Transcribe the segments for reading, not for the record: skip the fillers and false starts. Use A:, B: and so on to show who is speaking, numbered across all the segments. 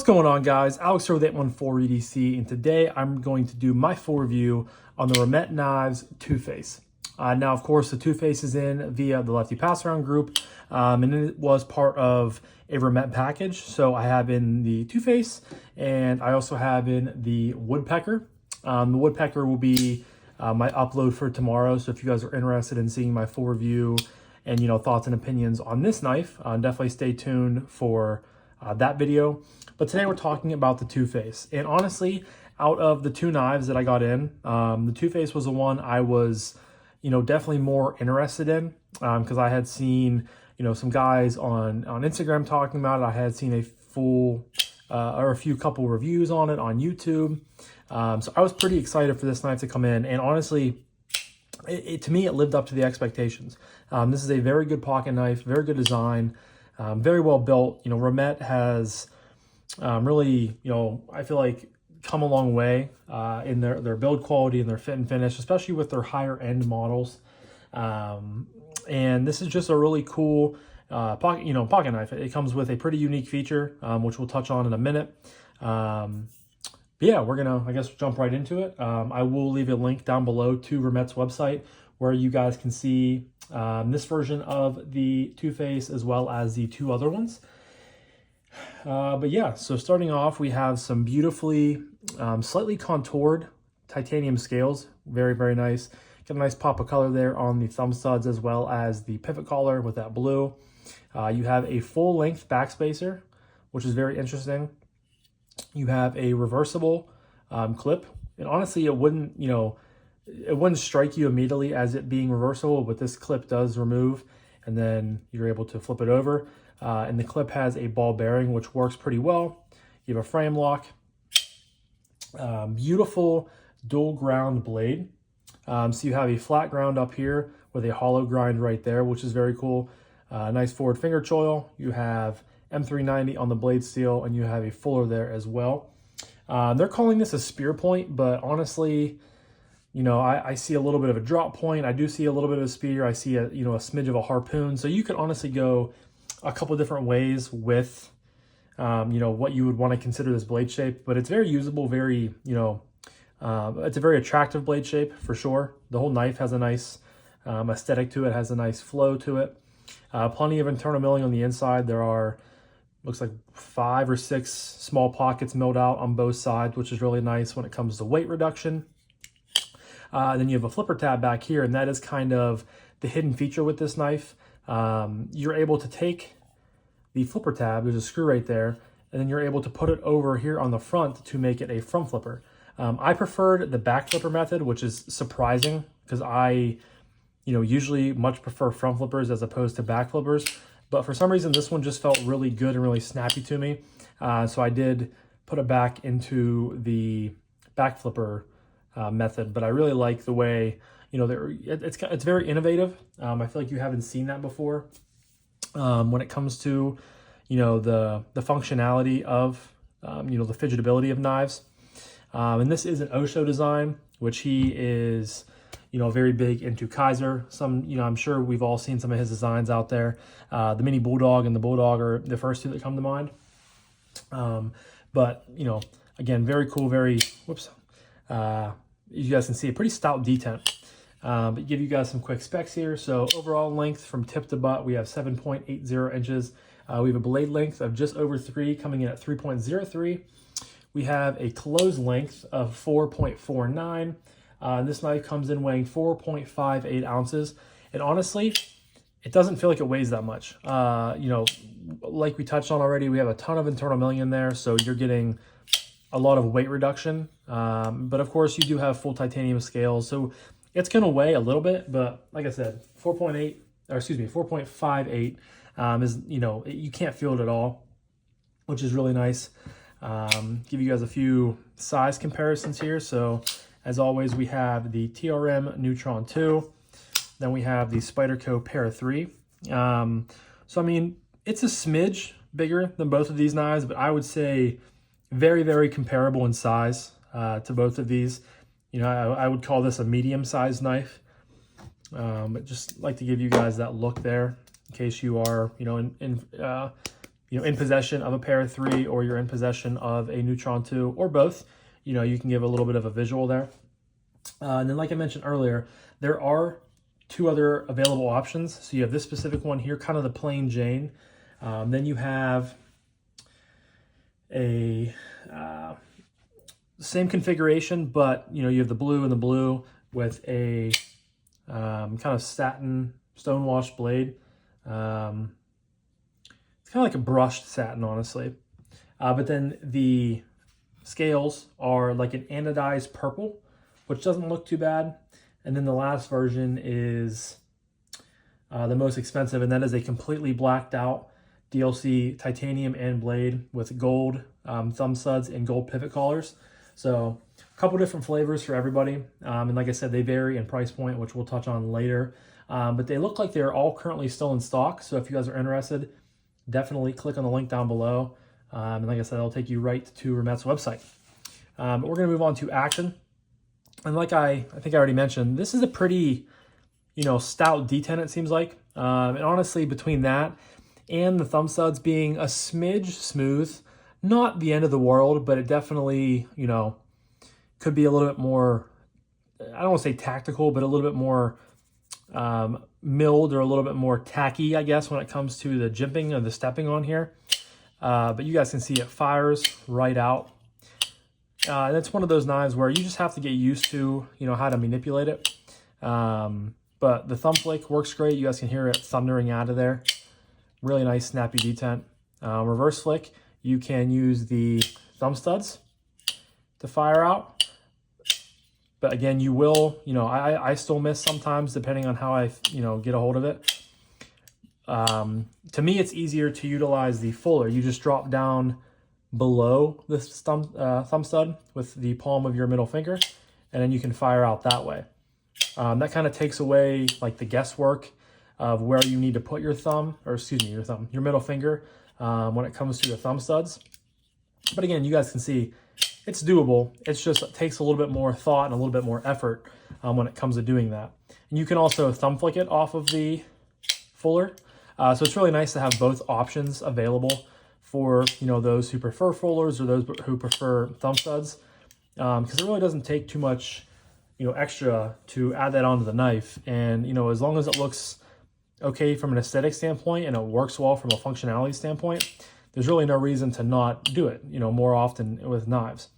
A: What's going on, guys? Alex here with 814 EDC, and today I'm going to do my full review on the Remette Knives TwoFace. Now, of course, the TwoFace is in via the Lefty passaround group, and it was part of a Remette package. So I have in the TwoFace, and I also have in the Woodpecker. The Woodpecker will be my upload for tomorrow. So if you guys are interested in seeing my full review and thoughts and opinions on this knife, definitely stay tuned for that video. But today we're talking about the TwoFace. And honestly, out of the two knives that I got in, the TwoFace was the one I was, definitely more interested in, because I had seen, some guys on Instagram talking about it. I had seen a full or a few couple reviews on it on YouTube. So I was pretty excited for this knife to come in. And honestly, to me, it lived up to the expectations. This is a very good pocket knife, very good design, very well built. Remette has really, I feel like come a long way in their build quality and their fit and finish, especially with their higher end models. And this is just a really cool pocket knife. It comes with a pretty unique feature, which we'll touch on in a minute. But yeah, we're gonna, I guess, jump right into it. I will leave a link down below to Remette's website where you guys can see this version of the TwoFace as well as the two other ones. But yeah, so starting off, we have some beautifully slightly contoured titanium scales. Very, very nice. Got a nice pop of color there on the thumb studs as well as the pivot collar with that blue. You have a full length backspacer, which is very interesting. You have a reversible clip, and honestly, it wouldn't, it wouldn't strike you immediately as it being reversible, but this clip does remove, and then you're able to flip it over. And the clip has a ball bearing, which works pretty well. You have a frame lock, beautiful dual ground blade. So you have a flat ground up here with a hollow grind right there, which is very cool. Nice forward finger choil. You have M390 on the blade steel, and you have a fuller there as well. They're calling this a spear point, but honestly, I see a little bit of a drop point. I do see a little bit of a spear. I see a smidge of a harpoon. So you could honestly go a couple different ways with, what you would want to consider this blade shape, but it's very usable, very, it's a very attractive blade shape for sure. The whole knife has a nice aesthetic to it, has a nice flow to it. Plenty of internal milling on the inside. There are, looks like 5 or 6 small pockets milled out on both sides, which is really nice when it comes to weight reduction. Then you have a flipper tab back here, and that is kind of the hidden feature with this knife. You're able to take the flipper tab, there's a screw right there, and then you're able to put it over here on the front to make it a front flipper. I preferred the back flipper method, which is surprising because I, usually much prefer front flippers as opposed to back flippers. But for some reason, this one just felt really good and really snappy to me. So I did put it back into the back flipper method, but I really like the way, it's very innovative. I feel like you haven't seen that before when it comes to, the functionality of, the fidgetability of knives. And this is an Osho design, which he is, very big into Kaiser. Some, I'm sure we've all seen some of his designs out there. The Mini Bulldog and the Bulldog are the first two that come to mind. But, again, very cool, very, you guys can see a pretty stout detent. But give you guys some quick specs here. So overall length from tip to butt, we have 7.80 inches. We have a blade length of just over 3, coming in at 3.03. We have a close length of 4.49. This knife comes in weighing 4.58 ounces. And honestly, it doesn't feel like it weighs that much. Like we touched on already, we have a ton of internal milling in there, so you're getting a lot of weight reduction. But of course, you do have full titanium scales, so it's going to weigh a little bit. But like I said, 4.58 is, you can't feel it at all, which is really nice. Give you guys a few size comparisons here. So as always, we have the TRM Neutron 2. Then we have the Spyderco Para 3. So, I mean, it's a smidge bigger than both of these knives, but I would say very, very comparable in size to both of these. I would call this a medium-sized knife. But just like to give you guys that look there in case you are, in possession of a pair of 3, or you're in possession of a Neutron 2, or both, you can give a little bit of a visual there. And then, like I mentioned earlier, there are 2 other available options. So you have this specific one here, kind of the plain Jane. Then you have a same configuration, but you have the blue and the blue with a kind of satin stonewash blade. It's kind of like a brushed satin, honestly. But then the scales are like an anodized purple, which doesn't look too bad. And then the last version is the most expensive, and that is a completely blacked out DLC titanium end blade with gold thumb studs and gold pivot collars. So a couple different flavors for everybody. And like I said, they vary in price point, which we'll touch on later. But they look like they're all currently still in stock. So if you guys are interested, definitely click on the link down below. And like I said, it'll take you right to Remette's website. But we're going to move on to action. And like I think I already mentioned, this is a pretty, stout detent, it seems like. And honestly, between that and the thumb studs being a smidge smooth, not the end of the world, but it definitely, could be a little bit more, I don't want to say tactical, but a little bit more milled, or a little bit more tacky, I guess, when it comes to the jimping or the stepping on here. But you guys can see it fires right out. And it's one of those knives where you just have to get used to, how to manipulate it. But the thumb flick works great. You guys can hear it thundering out of there. Really nice snappy detent. Reverse flick, you can use the thumb studs to fire out. But again, you will, I still miss sometimes depending on how I, get a hold of it. To me, it's easier to utilize the fuller. You just drop down below the thumb stud with the palm of your middle finger, and then you can fire out that way. That kind of takes away like the guesswork of where you need to put your your middle finger when it comes to the thumb studs. But again, you guys can see it's doable. It's just, it takes a little bit more thought and a little bit more effort when it comes to doing that. And you can also thumb flick it off of the fuller. So it's really nice to have both options available for those who prefer fullers or those who prefer thumb studs, because it really doesn't take too much extra to add that onto the knife. And as long as it looks okay from an aesthetic standpoint and it works well from a functionality standpoint, there's really no reason to not do it more often with knives.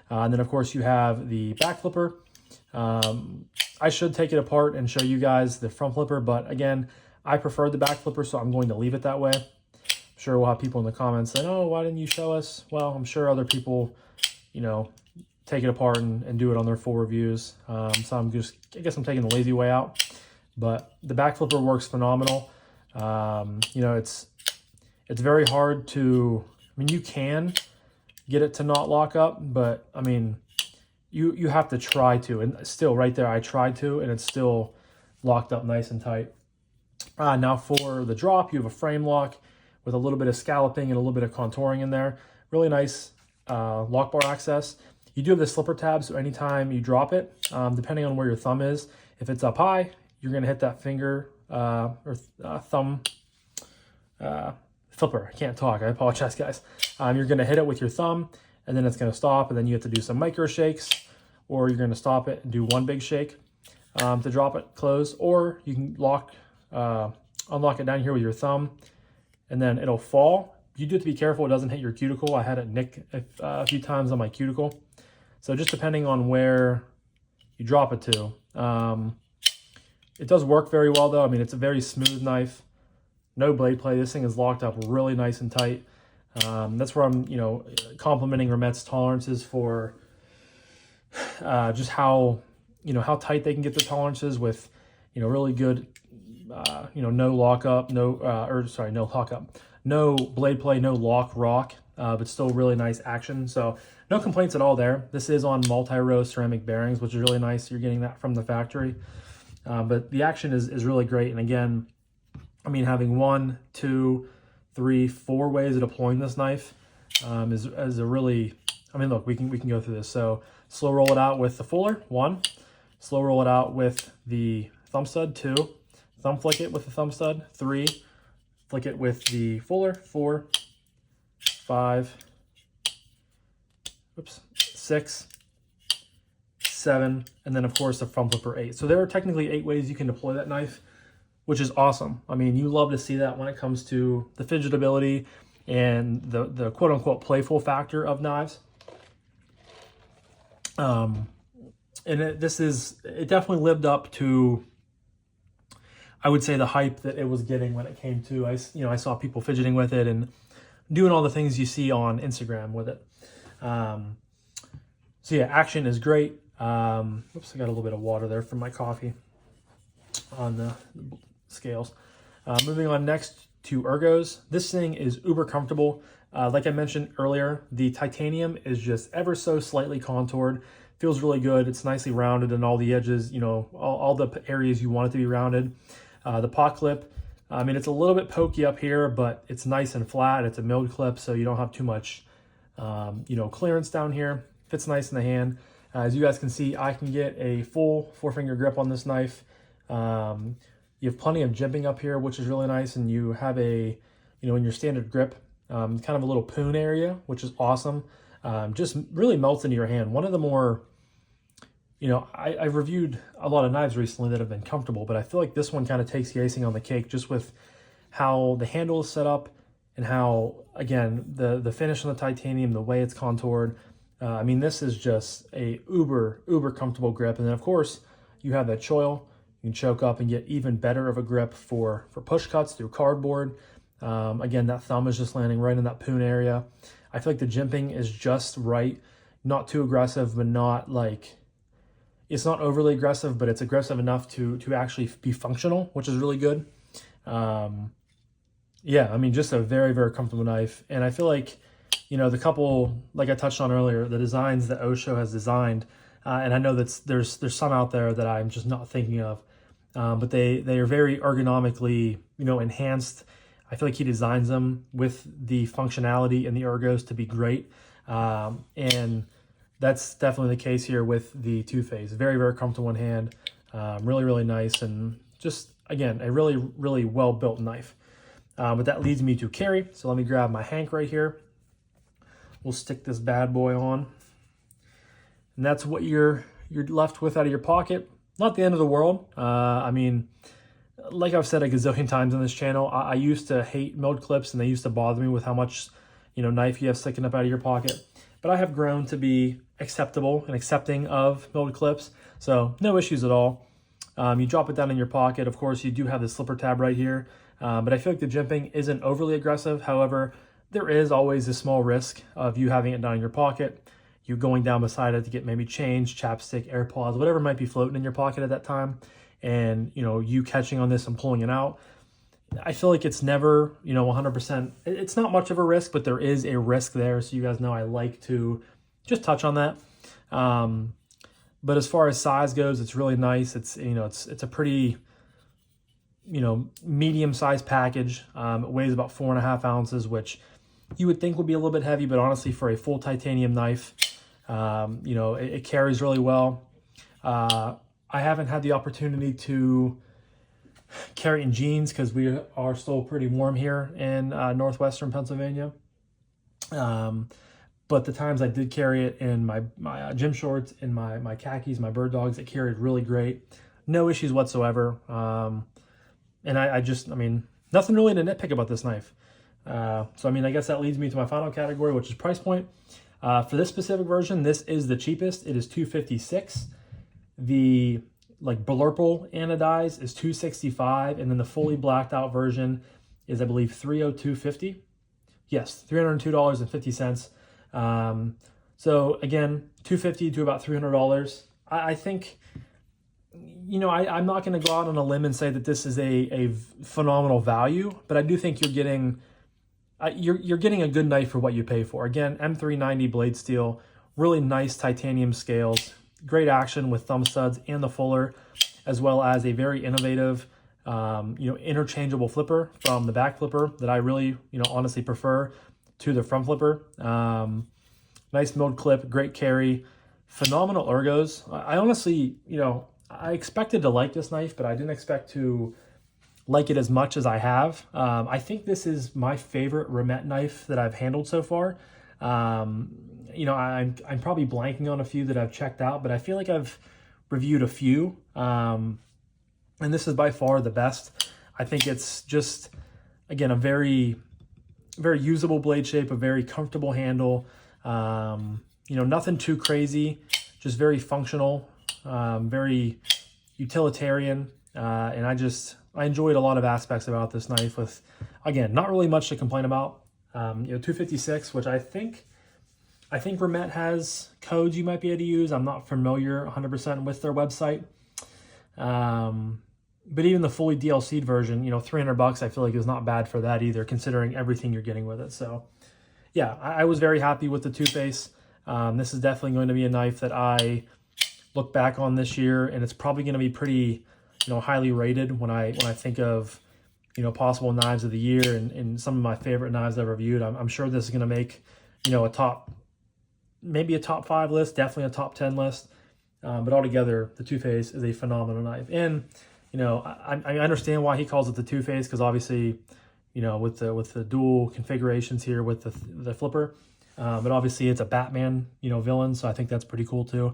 A: And then of course you have the back flipper. I should take it apart and show you guys the front flipper, but again, I prefer the back flipper, so I'm going to leave it that way. I'm sure we'll have people in the comments saying, oh, why didn't you show us? Well, I'm sure other people, take it apart and do it on their full reviews. So I guess I'm taking the lazy way out. But the back flipper works phenomenal. It's very hard to, you can get it to not lock up, but you have to try to. And still right there, I tried to, and it's still locked up nice and tight. Now for the drop, you have a frame lock with a little bit of scalloping and a little bit of contouring in there. Really nice lock bar access. You do have the slipper tab, so anytime you drop it, depending on where your thumb is, if it's up high, you're going to hit that finger thumb flipper. I can't talk. I apologize, guys. You're going to hit it with your thumb, and then it's going to stop, and then you have to do some micro shakes, or you're going to stop it and do one big shake to drop it closed, or you can unlock it down here with your thumb, and then it'll fall. You do have to be careful it doesn't hit your cuticle. I had it nick a few times on my cuticle. So just depending on where you drop it to. It does work very well though. It's a very smooth knife. No blade play. This thing is locked up really nice and tight. That's where I'm, complimenting Remette's tolerances for just how tight they can get the tolerances with, really good, no lockup, no lockup, no blade play, no lock rock, but still really nice action. So no complaints at all there. This is on multi-row ceramic bearings, which is really nice. You're getting that from the factory. But the action is really great. And again, having 1, 2, 3, 4 ways of deploying this knife is a really, look, we can go through this. So slow roll it out with the fuller, 1, slow roll it out with the thumb stud, 2, thumb flick it with the thumb stud, 3, flick it with the fuller, 4, 5, oops, 6, 7, and then of course the front flipper 8. So there are technically 8 ways you can deploy that knife, which is awesome. I mean, you love to see that when it comes to the fidgetability and the quote unquote playful factor of knives. And it definitely lived up to, I would say, the hype that it was getting when it came to, I saw people fidgeting with it and doing all the things you see on Instagram with it. So yeah, action is great. Oops, I got a little bit of water there from my coffee on the scales. Moving on next to ergos. This thing is uber comfortable. Like I mentioned earlier, the titanium is just ever so slightly contoured. Feels really good. It's nicely rounded in all the edges, all the areas you want it to be rounded. The pot clip, I mean, it's a little bit pokey up here, but it's nice and flat. It's a milled clip, so you don't have too much, clearance down here. Fits nice in the hand. As you guys can see, I can get a full 4-finger grip on this knife. You have plenty of jimping up here, which is really nice, and you have in your standard grip, kind of a little poon area, which is awesome. Just really melts into your hand. One of the more, I've reviewed a lot of knives recently that have been comfortable, but I feel like this one kind of takes the icing on the cake just with how the handle is set up and how, again, the finish on the titanium, the way it's contoured. I mean, this is just a uber comfortable grip. And then, of course, you have that choil. You can choke up and get even better of a grip for push cuts through cardboard. Again, that thumb is just landing right in that poon area. I feel like the jimping is just right. Not too aggressive, but not like... It's not overly aggressive, but it's aggressive enough to actually be functional, which is really good. Yeah, I mean, just a very, very comfortable knife. And I feel like, the couple, like I touched on earlier, the designs that Osho has designed, and I know that there's some out there that I'm just not thinking of, but they are very ergonomically, enhanced. I feel like he designs them with the functionality and the ergos to be great. And that's definitely the case here with the TwoFace. Very, very comfortable in hand. Really, really nice. And just, again, a really, really well-built knife. But that leads me to carry. So let me grab my hank right here. We'll stick this bad boy on. And that's what you're left with out of your pocket. Not the end of the world. I mean, like I've said a gazillion times on this channel, I used to hate milled clips and they used to bother me with how much, knife you have sticking up out of your pocket. But I have grown to be acceptable and accepting of milled clips. So no issues at all. You drop it down in your pocket. Of course, you do have the slipper tab right here. But I feel like the jimping isn't overly aggressive. However, there is always a small risk of you having it down in your pocket, you going down beside it to get maybe change, chapstick, AirPods, whatever might be floating in your pocket at that time, and you catching on this and pulling it out. I feel like it's never 100%. It's not much of a risk, but there is a risk there. So you guys know I like to just touch on that. But as far as size goes, it's really nice. It's it's a pretty medium-sized package. It weighs about 4.5 ounces, which you would think would be a little bit heavy, but honestly, for a full titanium knife, it carries really well. I haven't had the opportunity to carry in jeans because we are still pretty warm here in northwestern Pennsylvania. But the times I did carry it in my gym shorts, in my khakis, my bird dogs, it carried really great. No issues whatsoever. And I mean, nothing really to nitpick about this knife. So, I mean, I guess that leads me to my final category, which is price point. For this specific version, this is the cheapest. It is $256. The blurple anodized is $265, and then the fully blacked out version is, I believe, $302.50. Yes, $302.50. So again, $250 to about $300. I think, I'm not going to go out on a limb and say that this is a phenomenal value, but I do think you're getting a good knife for what you pay for. Again, M390 blade steel, really nice titanium scales, great action with thumb studs and the fuller, as well as a very innovative, interchangeable flipper from the back flipper that I really, honestly prefer to the front flipper. Nice milled clip, great carry, phenomenal ergos. I honestly, I expected to like this knife, but I didn't expect to like it as much as I have. I think this is my favorite Remette knife that I've handled so far. You know, I'm probably blanking on a few that I've checked out, but I feel like I've reviewed a few. And this is by far the best. I think it's just, again, a very usable blade shape, a very comfortable handle. You know, nothing too crazy, just very functional, very utilitarian. And I enjoyed a lot of aspects about this knife with, again, not really much to complain about. You know, 256, which I think Remette has codes you might be able to use. I'm not familiar 100% with their website. But even the fully DLC'd version, you know, $300 I feel like is not bad for that either, considering everything you're getting with it. So yeah, I was very happy with the TwoFace. This is definitely going to be a knife that I look back on this year, and it's probably going to be pretty, you know, highly rated when I think of, you know, possible knives of the year and some of my favorite knives I've reviewed. I'm sure this is going to make, you know, maybe a top 5 list, definitely a top 10 list. But altogether, the TwoFace is a phenomenal knife. And, you know, I understand why he calls it the TwoFace, because obviously, you know, with the dual configurations here with the flipper, but obviously it's a Batman, you know, villain. So I think that's pretty cool too.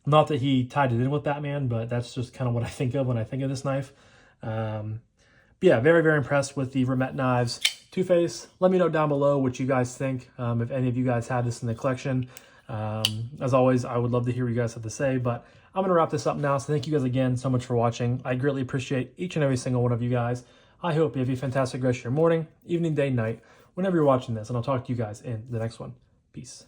A: Not that he tied it in with Batman, but that's just kind of what I think of when I think of this knife. But yeah, very, very impressed with the Remette knives TwoFace. Let me know down below what you guys think, if any of you guys have this in the collection. As always, I would love to hear what you guys have to say, but I'm going to wrap this up now. So thank you guys again so much for watching. I greatly appreciate each and every single one of you guys. I hope you have a fantastic rest of your morning, evening, day, night, whenever you're watching this, and I'll talk to you guys in the next one. Peace.